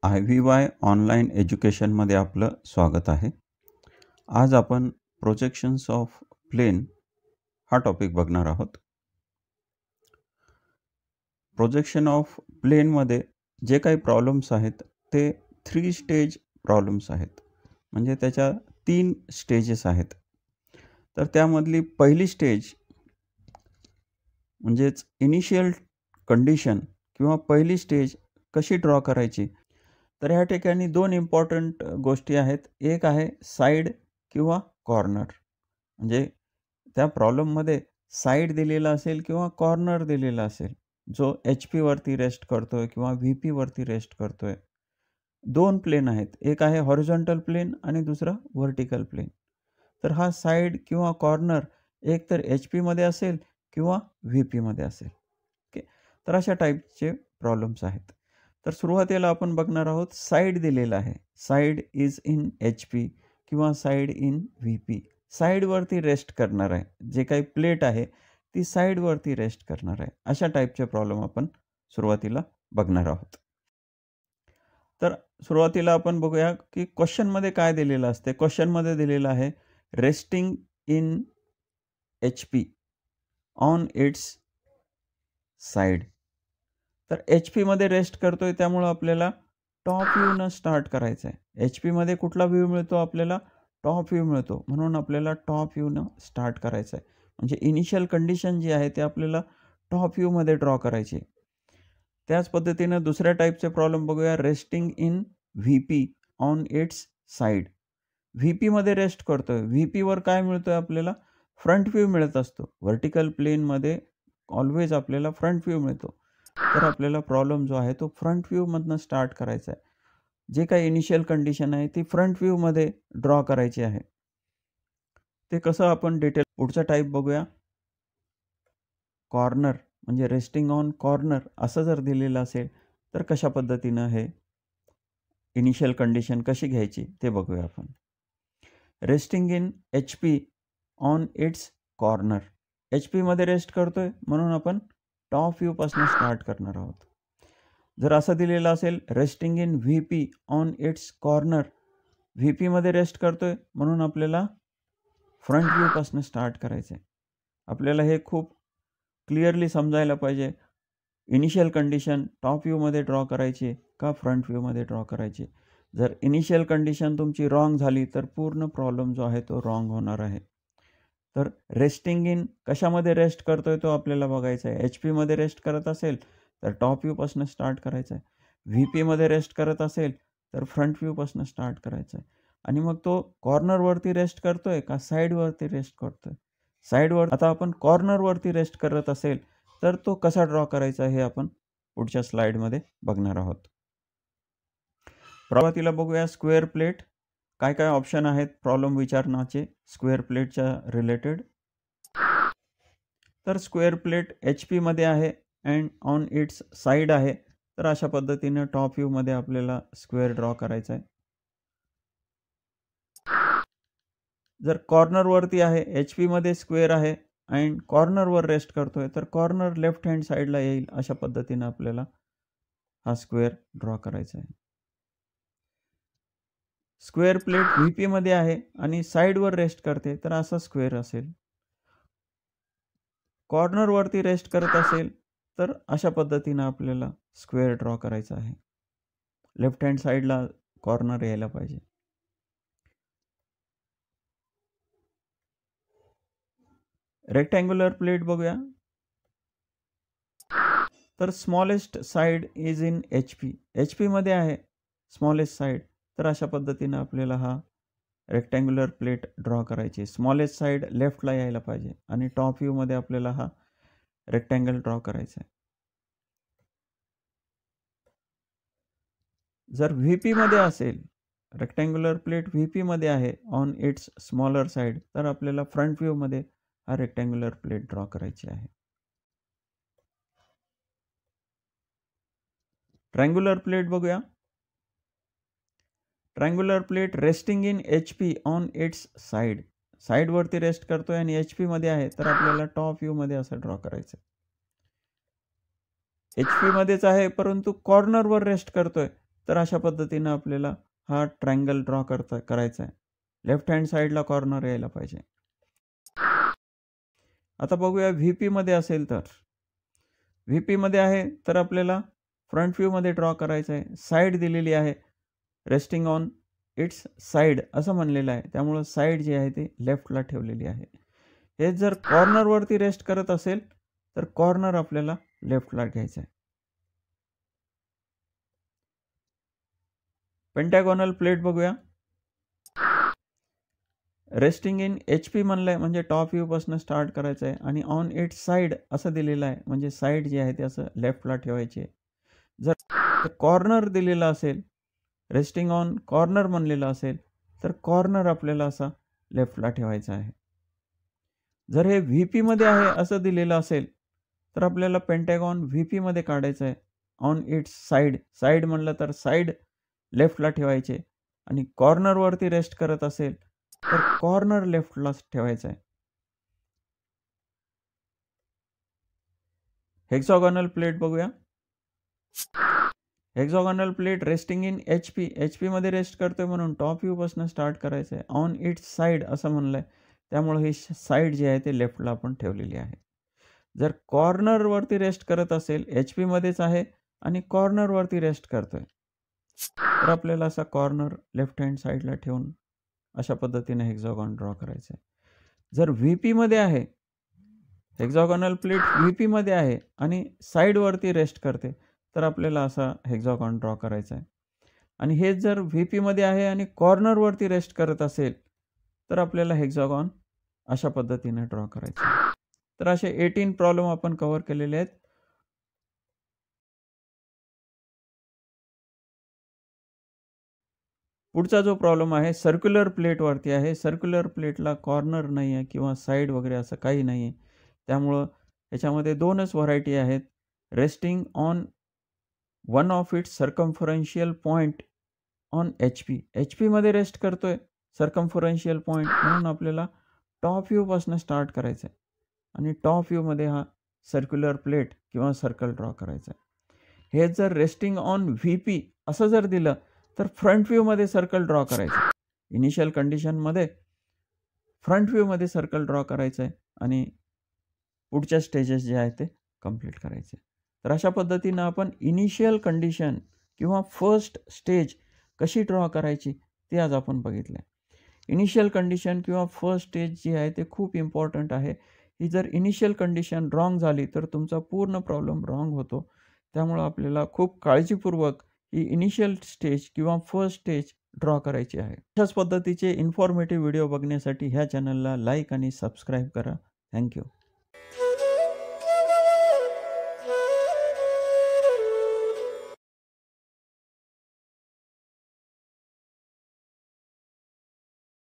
IVY online एज्युकेशनमध्ये आपलं स्वागत आहे. आज आपण प्रोजेक्शन्स ऑफ प्लेन हा टॉपिक बघणार आहोत. प्रोजेक्शन ऑफ प्लेनमध्ये जे काही प्रॉब्लेम्स आहेत ते 3 स्टेज प्रॉब्लेम्स आहेत. म्हणजे त्याच्या 3 स्टेजेस आहेत. तर त्यामधली पहिली स्टेज म्हणजेच इनिशियल कंडिशन किंवा पहिली स्टेज कशी ड्रॉ करायची. तर ह्या ठिकाणी 2 इम्पॉर्टंट गोष्टी आहेत. एक आहे साईड किंवा कॉर्नर. म्हणजे त्या प्रॉब्लेममध्ये साईड दिलेला असेल किंवा कॉर्नर दिलेला असेल, जो HP वरती रेस्ट करतोय किंवा VP वरती रेस्ट करतोय. 2 प्लेन आहेत. एक आहे हॉरिझॉन्टल प्लेन आणि दुसरा व्हर्टिकल प्लेन. तर हा साईड किंवा कॉर्नर एक तर HP मध्ये असेल किंवा VP मध्ये असेल. ओके. तर अशा टाईपचे प्रॉब्लेम्स आहेत. तर सुरुवातीला आपण बघणार आहोत साईड दिलेला आहे. साईड इज इन HP किंवा साईड इन VP. साईडवरती रेस्ट करणार आहे. जे काही प्लेट आहे ती साईडवरती रेस्ट करणार आहे. अशा टाईपचे प्रॉब्लेम आपण सुरुवातीला बघणार आहोत. तर सुरुवातीला आपण बघूया की क्वेश्चनमध्ये काय दिलेलं असते. क्वेश्चनमध्ये दिलेलं आहे resting in HP on its side. तर HP रेस्ट करतोय त्यामुळं आपल्याला टॉप व्ह्यूनं स्टार्ट करायचं आहे. HP कुठला व्ह्यू मिळतो आपल्याला? टॉप व्ह्यू मिळतो. म्हणून आपल्याला टॉप व्ह्यूनं स्टार्ट करायचं आहे. म्हणजे इनिशियल कंडिशन जी आहे ते आपल्याला टॉप व्ह्यूमध्ये ड्रॉ करायची आहे. त्याच पद्धतीनं दुसऱ्या टाईपचे प्रॉब्लेम बघूया. Resting in VP on its side. VP rest करतोय. VPवर काय मिळतोय आपल्याला? फ्रंट व्ह्यू मिळत असतो. व्हर्टिकल प्लेनमध्ये ऑलवेज आपल्याला फ्रंट व्ह्यू मिळतो. तर आपल्याला प्रॉब्लेम जो आहे तो फ्रंट व्ह्यूमधनं स्टार्ट करायचा आहे. जे काही इनिशियल कंडिशन आहे ती फ्रंट व्ह्यूमध्ये ड्रॉ करायची आहे. ते कसं आपण डिटेल पुढचा टाईप बघूया. कॉर्नर म्हणजे रेस्टिंग ऑन कॉर्नर असं जर दिलेलं असेल तर कशा पद्धतीनं हे इनिशियल कंडिशन कशी घ्यायची ते बघूया आपण. Resting in HP on it's corner. HP rest करतोय म्हणून आपण टॉप व्ह्यूपासून स्टार्ट करणार आहोत. जर असं दिलेलं असेल resting in VP on it's corner. VP rest करतोय म्हणून आपल्याला फ्रंट व्ह्यूपासून स्टार्ट करायचं आहे. आपल्याला हे खूप क्लिअरली समजायला पाहिजे. इनिशियल कंडिशन टॉप व्ह्यूमध्ये ड्रॉ करायची का फ्रंट व्ह्यूमध्ये ड्रॉ करायची. जर इनिशियल कंडिशन तुमची रॉंग झाली तर पूर्ण प्रॉब्लेम जो आहे तो रॉंग होणार आहे. तर रेस्टिंग इन कशामध्ये रेस्ट करतोय तो आपल्याला बघायचा आहे. HP रेस्ट करत असेल तर टॉप व्ह्यूपासून स्टार्ट करायचं आहे. VP रेस्ट करत असेल तर फ्रंट व्ह्यूपासून स्टार्ट करायचं आहे. आणि मग तो कॉर्नरवरती रेस्ट करतोय का साईडवरती रेस्ट करतोय. साईडवर आता आपण कॉर्नरवरती रेस्ट करत असेल तर तो कसा ड्रॉ करायचा हे आपण पुढच्या स्लाईडमध्ये बघणार आहोत. सुरुवातीला बघूया स्क्वेअर प्लेट. काय काय ऑप्शन आहेत प्रॉब्लेम विचारण्याचे स्क्वेअर प्लेटच्या रिलेटेड. तर स्क्वेअर प्लेट HP आहे अँड ऑन इट्स साईड आहे. तर अशा पद्धतीने टॉप व्ह्यूमध्ये आपल्याला स्क्वेअर ड्रॉ करायचा आहे. जर कॉर्नरवरती आहे HP स्क्वेअर आहे अँड कॉर्नरवर रेस्ट करतोय तर कॉर्नर लेफ्ट हँड साईडला येईल. अशा पद्धतीने आपल्याला हा स्क्वेअर ड्रॉ करायचा आहे. स्क्वेअर प्लेट VP आहे आणि साईडवर रेस्ट करते तर असा स्क्वेअर असेल. कॉर्नरवरती रेस्ट करत असेल तर अशा पद्धतीनं आपल्याला स्क्वेअर ड्रॉ करायचा आहे. लेफ्ट हँड साईडला कॉर्नर यायला पाहिजे. रेक्टँग्युलर प्लेट बघूया. तर smallest side is in HP आहे स्मॉलेस्ट साईड. तर अशा पद्धतीनं आपल्याला हा रेक्टँग्युलर प्लेट ड्रॉ करायची. स्मॉलेस्ट साईड लेफ्टला यायला पाहिजे आणि टॉप व्ह्यूमध्ये आपल्याला हा रेक्टँगल ड्रॉ करायचा आहे. जर VP असेल रेक्टँग्युलर प्लेट VP आहे ऑन इट्स स्मॉलर साईड तर आपल्याला फ्रंट व्ह्यूमध्ये हा रेक्टँग्युलर प्लेट ड्रॉ करायची आहे. ट्रायंग्युलर प्लेट बघूया. Triangular plate resting in HP on its side. साईडवरती रेस्ट करतोय आणि HP आहे तर आपल्याला टॉप व्ह्यूमध्ये असं ड्रॉ करायचं आहे. HP आहे परंतु कॉर्नरवर रेस्ट करतोय तर अशा पद्धतीनं आपल्याला हा ट्रायंगल ड्रॉ करायचा आहे. लेफ्ट हँड साईडला कॉर्नर यायला पाहिजे. आता बघूया व्हीपीमध्ये असेल तर व्हीपीमध्ये आहे तर आपल्याला फ्रंट व्ह्यूमध्ये ड्रॉ करायचं आहे. साईड दिलेली आहे, रेस्टिंग ऑन इट्स साईड असं म्हणलेलं आहे. त्यामुळं साईड जी आहे ती लेफ्टला ठेवलेली आहे. हे जर कॉर्नरवरती रेस्ट करत असेल तर कॉर्नर आपल्याला लेफ्टला घ्यायचं आहे. पेंटॅगॉनल प्लेट बघूया. रेस्टिंग इन HP म्हणलंय म्हणजे टॉप व्ह्यूपासून स्टार्ट करायचं आहे आणि ऑन इट्स साईड असं दिलेलं आहे म्हणजे साईड जी आहे ती असं लेफ्टला ठेवायची आहे. जर कॉर्नर दिलेला असेल, रेस्टिंग ऑन कॉर्नर म्हणलेलं असेल तर कॉर्नर आपल्याला असा लेफ्टला ठेवायचा आहे. जर हे व्हीपीमध्ये आहे असं दिलेलं असेल तर आपल्याला पेंटॅगॉन व्हीपीमध्ये काढायचं आहे. ऑन इट्स साईड, साईड म्हणलं तर साईड लेफ्टला ठेवायचे आणि कॉर्नरवरती रेस्ट करत असेल तर कॉर्नर लेफ्टलाच ठेवायचा आहे. हेक्सागोनल प्लेट बघूया. Hexagonal plate resting in HP मध्ये रेस्ट करतोय म्हणून टॉप व्ह्यूपासून स्टार्ट करायचं आहे. ऑन इट्स साईड असं म्हणलंय त्यामुळे ही साईड जी आहे ते लेफ्टला आपण ठेवलेली आहे. जर कॉर्नरवरती रेस्ट करत असेल, HP मध्येच आहे आणि कॉर्नरवरती रेस्ट करतोय तर आपल्याला असा कॉर्नर लेफ्ट हँड साईडला ठेवून अशा पद्धतीने हेक्सागॉन ड्रॉ करायचं आहे. जर व्हीपीमध्ये आहे, हेक्सागोनल प्लेट व्हीपीमध्ये आहे आणि साईडवरती रेस्ट करते तर आपल्याला असा हेक्सागॉन ड्रॉ करायचा आहे. आणि हे जर व्हीपीमध्ये आहे आणि कॉर्नरवरती रेस्ट करत असेल तर आपल्याला हेक्सागॉन अशा पद्धतीने ड्रॉ करायचं आहे. तर असे 18 प्रॉब्लेम आपण कव्हर केलेले आहेत. पुढचा जो प्रॉब्लेम आहे सर्क्युलर प्लेटवरती आहे. सर्क्युलर प्लेटला कॉर्नर नाही आहे किंवा साईड वगैरे असं काही नाही आहे. त्यामुळं याच्यामध्ये 2च व्हरायटी आहेत. Resting on one of its circumferential point on HP मध्ये रेस्ट करतोय सर्कम्फरन्शियल पॉईंट म्हणून आपल्याला टॉप व्ह्यूपासून स्टार्ट करायचं आहे आणि टॉप व्ह्यूमध्ये हा सर्क्युलर प्लेट किंवा सर्कल ड्रॉ करायचा आहे. हे जर रेस्टिंग ऑन VP असं जर दिलं तर फ्रंट व्ह्यूमध्ये सर्कल ड्रॉ करायचं. इनिशियल कंडिशनमध्ये फ्रंट व्ह्यूमध्ये सर्कल ड्रॉ करायचं आहे आणि पुढच्या स्टेजेस जे आहेत ते कंप्लीट करायचे. तर अशा पद्धतीनं आपण इनिशियल कंडिशन किंवा फर्स्ट स्टेज कशी ड्रॉ करायची ते आज आपण बघितलं. इनिशियल कंडिशन किंवा फर्स्ट स्टेज जी आहे ते खूप इम्पॉर्टंट आहे. ही जर इनिशियल कंडिशन रॉंग झाली तर तुमचा पूर्ण प्रॉब्लेम रॉंग होतो. त्यामुळं आपल्याला खूप काळजीपूर्वक ही इनिशियल स्टेज किंवा फर्स्ट स्टेज ड्रॉ करायची आहे. अशाच पद्धतीचे इन्फॉर्मेटिव्ह व्हिडिओ बघण्यासाठी ह्या चॅनलला लाईक आणि सबस्क्राईब करा. थँक्यू.